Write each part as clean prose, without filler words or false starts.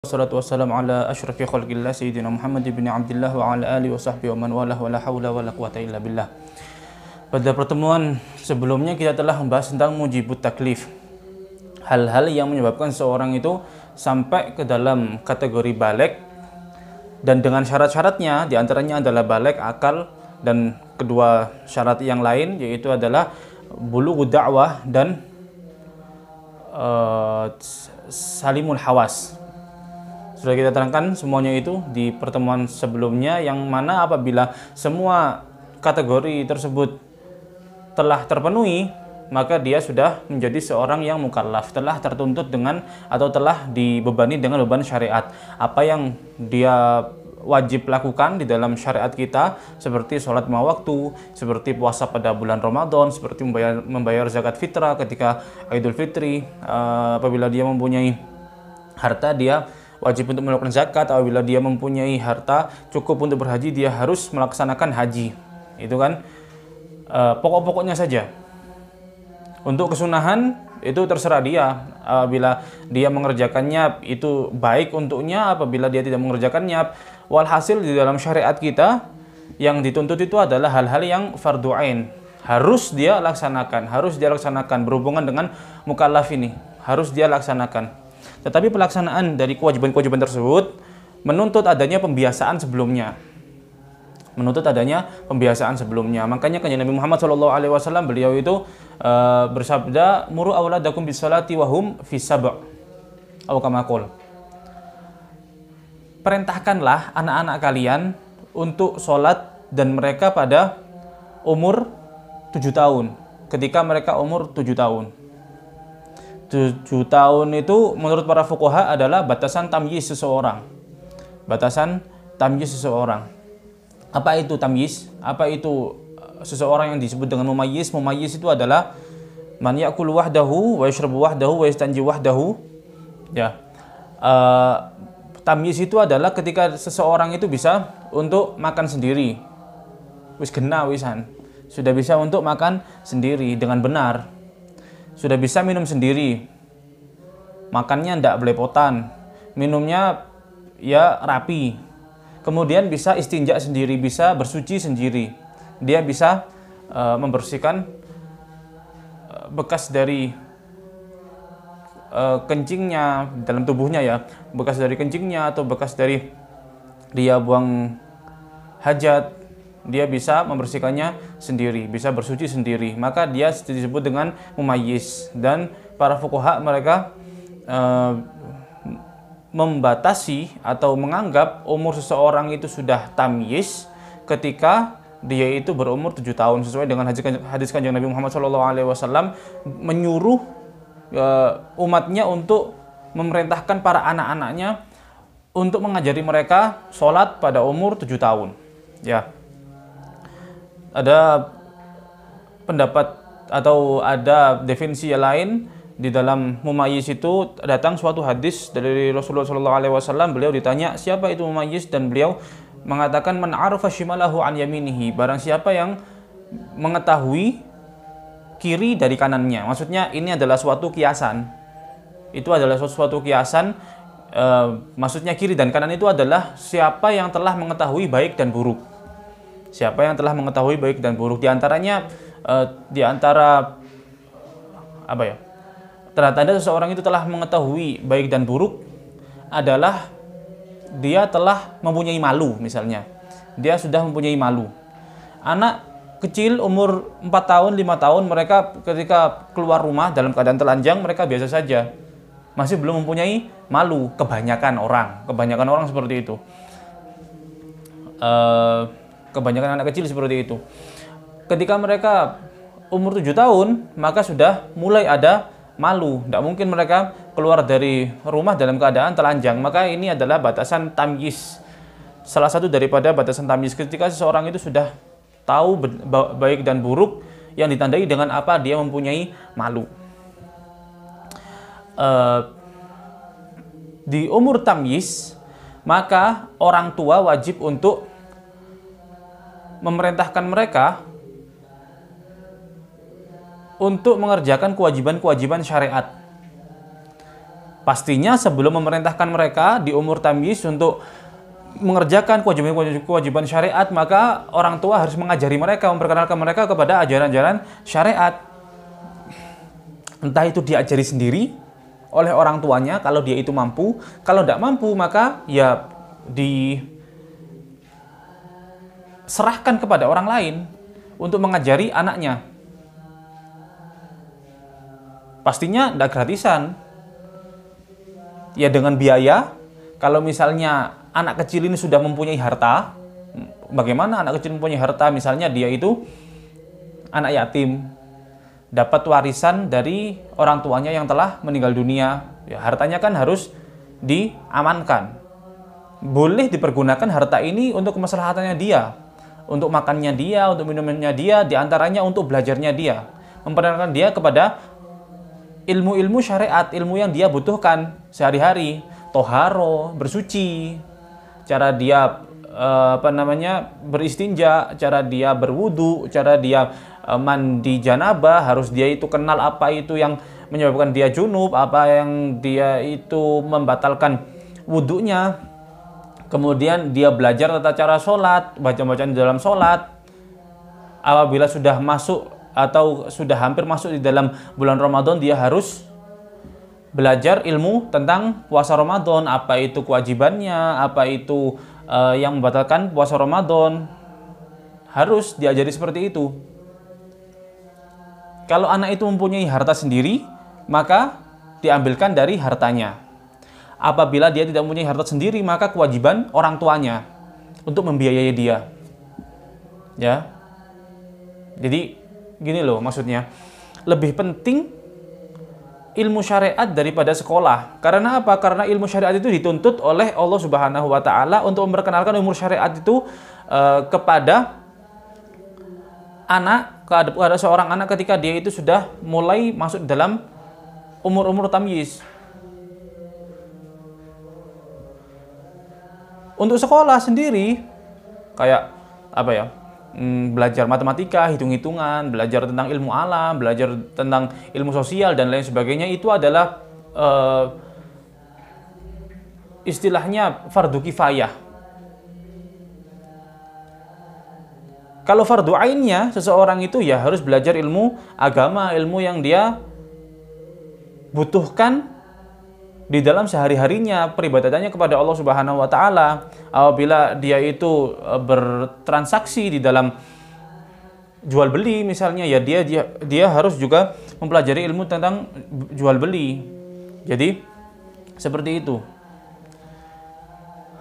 Wassalatu wassalamu ala asyrafil khalqillah sayyidina Muhammad ibn Abdullah wa ala alihi wa sahbihi wa man walah wa la haula wa la quwata illa billah. Pada pertemuan sebelumnya kita telah membahas tentang mujibut taklif. Hal-hal yang menyebabkan seorang itu sampai ke dalam kategori baligh dan dengan syarat-syaratnya, diantaranya adalah baligh, akal, dan kedua syarat yang lain yaitu adalah bulughud da'wah dan salimul hawas. Sudah kita terangkan semuanya itu di pertemuan sebelumnya, yang mana apabila semua kategori tersebut telah terpenuhi, maka dia sudah menjadi seorang yang mukallaf, telah tertuntut dengan atau telah dibebani dengan beban syariat. Apa yang dia wajib lakukan di dalam syariat kita, seperti sholat 5 waktu, seperti puasa pada bulan Ramadan, seperti membayar zakat fitrah ketika Idul Fitri, apabila dia mempunyai harta dia wajib untuk melakukan zakat, apabila dia mempunyai harta cukup untuk berhaji dia harus melaksanakan haji. Itu kan pokok-pokoknya saja. Untuk kesunahan itu terserah dia, apabila dia mengerjakannya itu baik untuknya, apabila dia tidak mengerjakannya. Walhasil di dalam syariat kita yang dituntut itu adalah hal-hal yang fardhu ain, harus dia laksanakan berhubungan dengan mukallaf ini, harus dia laksanakan. Tetapi pelaksanaan dari kewajiban-kewajiban tersebut menuntut adanya pembiasaan sebelumnya. Makanya Nabi Muhammad SAW beliau itu bersabda, muru awladakum bisolati wahum fi sab', atau kama qala, perintahkanlah anak-anak kalian untuk sholat dan mereka pada umur 7 tahun, ketika mereka umur 7 tahun. 7 tahun itu menurut para fuqaha adalah batasan tamyiz seseorang. Apa itu tamyiz? Apa itu seseorang yang disebut dengan mumayyiz? Mumayyiz itu adalah man ya'kulu wahdahu wa yashrabu wahdahu wa yastanji wahdahu. Ya. Tamyiz itu adalah ketika seseorang itu bisa untuk makan sendiri. Wis gena wisan. Sudah bisa untuk makan sendiri dengan benar. Sudah bisa minum sendiri, makannya tidak belepotan, minumnya ya rapi, kemudian bisa istinja sendiri, bisa bersuci sendiri, dia bisa membersihkan bekas dari kencingnya dalam tubuhnya, ya, bekas dari kencingnya atau bekas dari dia buang hajat, dia bisa membersihkannya sendiri, bisa bersuci sendiri, maka dia disebut dengan mumayyiz. Dan para fuqaha mereka membatasi atau menganggap umur seseorang itu sudah tamyiz ketika dia itu berumur 7 tahun, sesuai dengan hadis kanjeng Nabi Muhammad SAW menyuruh umatnya untuk memerintahkan para anak-anaknya untuk mengajari mereka sholat pada umur 7 tahun. Ya. Ada pendapat atau ada definisi yang lain di dalam mumayyiz. Itu datang suatu hadis dari Rasulullah SAW. Beliau ditanya siapa itu mumayyiz, dan beliau mengatakan man arafa shimalahu an yaminihi, barang siapa yang mengetahui kiri dari kanannya. Maksudnya ini adalah suatu kiasan. Itu adalah suatu kiasan. Maksudnya kiri dan kanan itu adalah siapa yang telah mengetahui baik dan buruk. Siapa yang telah mengetahui baik dan buruk. Di antaranya di antara tanda-tanda seseorang itu telah mengetahui baik dan buruk adalah dia telah mempunyai malu. Misalnya dia sudah mempunyai malu. Anak kecil umur 4 tahun, 5 tahun, mereka ketika keluar rumah dalam keadaan telanjang mereka biasa saja, masih belum mempunyai malu. Kebanyakan orang seperti itu. Kebanyakan anak kecil seperti itu. Ketika mereka umur 7 tahun, maka sudah mulai ada malu. Tidak mungkin mereka keluar dari rumah dalam keadaan telanjang. Maka ini adalah batasan tamyiz. Salah satu daripada batasan tamyiz, ketika seseorang itu sudah tahu baik dan buruk, yang ditandai dengan apa? Dia mempunyai malu. Di umur tamyiz, maka orang tua wajib untuk memerintahkan mereka untuk mengerjakan kewajiban-kewajiban syariat. Pastinya sebelum memerintahkan mereka di umur tamyiz untuk mengerjakan kewajiban syariat, maka orang tua harus mengajari mereka, memperkenalkan mereka kepada ajaran-ajaran syariat. Entah itu diajari sendiri oleh orang tuanya kalau dia itu mampu, kalau tidak mampu maka ya diserahkan kepada orang lain untuk mengajari anaknya. Pastinya tidak gratisan. Ya dengan biaya. Kalau misalnya anak kecil ini sudah mempunyai harta, bagaimana anak kecil mempunyai harta? Misalnya dia itu anak yatim, dapat warisan dari orang tuanya yang telah meninggal dunia. Ya, hartanya kan harus diamankan. Boleh dipergunakan harta ini untuk kemaslahatannya dia, untuk makannya dia, untuk minumannya dia, diantaranya untuk belajarnya dia, memperkenalkan dia kepada ilmu-ilmu syariat, ilmu yang dia butuhkan sehari-hari, toharo, bersuci, cara dia beristinja, cara dia berwudu, cara dia mandi janabah, harus dia itu kenal apa itu yang menyebabkan dia junub, apa yang dia itu membatalkan wudunya. Kemudian dia belajar tata cara sholat, baca-bacaan di dalam sholat. Apabila sudah masuk atau sudah hampir masuk di dalam bulan Ramadan, dia harus belajar ilmu tentang puasa Ramadan, apa itu kewajibannya, apa itu yang membatalkan puasa Ramadan. Harus diajari seperti itu. Kalau anak itu mempunyai harta sendiri, maka diambilkan dari hartanya. Apabila dia tidak mempunyai harta sendiri, maka kewajiban orang tuanya untuk membiayai dia. Ya. Jadi gini loh maksudnya, lebih penting ilmu syariat daripada sekolah. Karena apa? Karena ilmu syariat itu dituntut oleh Allah Subhanahu wa taala untuk memperkenalkan ilmu syariat itu kepada anak, kepada seorang anak ketika dia itu sudah mulai masuk dalam umur-umur tamyiz. Untuk sekolah sendiri kayak apa ya? Belajar matematika, hitung-hitungan, belajar tentang ilmu alam, belajar tentang ilmu sosial dan lain sebagainya, itu adalah istilahnya fardu kifayah. Kalau fardu ainnya, seseorang itu ya harus belajar ilmu agama, ilmu yang dia butuhkan di dalam sehari-harinya, peribadatannya kepada Allah Subhanahu wa taala. Apabila dia itu bertransaksi di dalam jual beli misalnya, ya dia harus juga mempelajari ilmu tentang jual beli. Jadi seperti itu.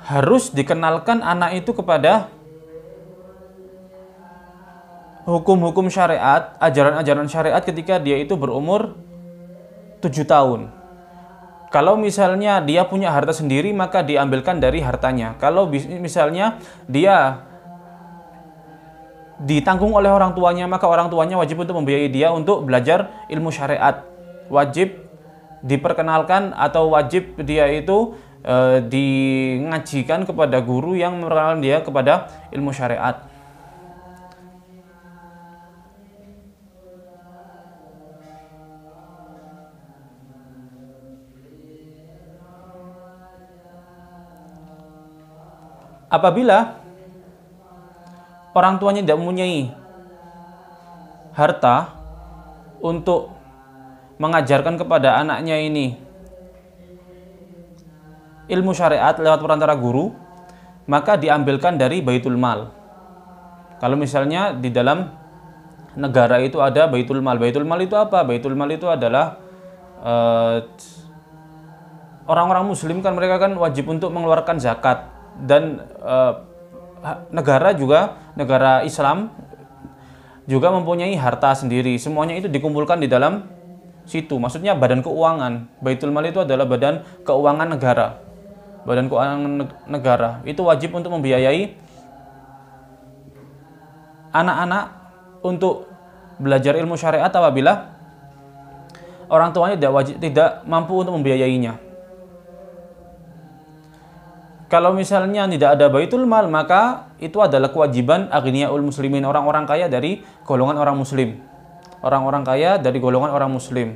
Harus dikenalkan anak itu kepada hukum-hukum syariat, ajaran-ajaran syariat ketika dia itu berumur 7 tahun. Kalau misalnya dia punya harta sendiri, maka diambilkan dari hartanya. Kalau misalnya dia ditanggung oleh orang tuanya, maka orang tuanya wajib untuk membiayai dia untuk belajar ilmu syariat. Wajib diperkenalkan atau wajib dia itu dingajikan kepada guru yang memperkenalkan dia kepada ilmu syariat. Apabila orang tuanya tidak mempunyai harta untuk mengajarkan kepada anaknya ini ilmu syariat lewat perantara guru, maka diambilkan dari baitul mal. Kalau misalnya di dalam negara itu ada baitul mal. Baitul mal itu apa? Baitul mal itu adalah orang-orang muslim kan, mereka kan wajib untuk mengeluarkan zakat. Dan negara Islam juga mempunyai harta sendiri. Semuanya itu dikumpulkan di dalam situ. Maksudnya badan keuangan. Baitul Mal itu adalah badan keuangan negara. Badan keuangan negara itu wajib untuk membiayai anak-anak untuk belajar ilmu syariat apabila orang tuanya tidak mampu untuk membiayainya. Kalau misalnya tidak ada baitul mal, maka itu adalah kewajiban aghniyaul muslimin, orang-orang kaya dari golongan orang muslim. Orang-orang kaya dari golongan orang muslim.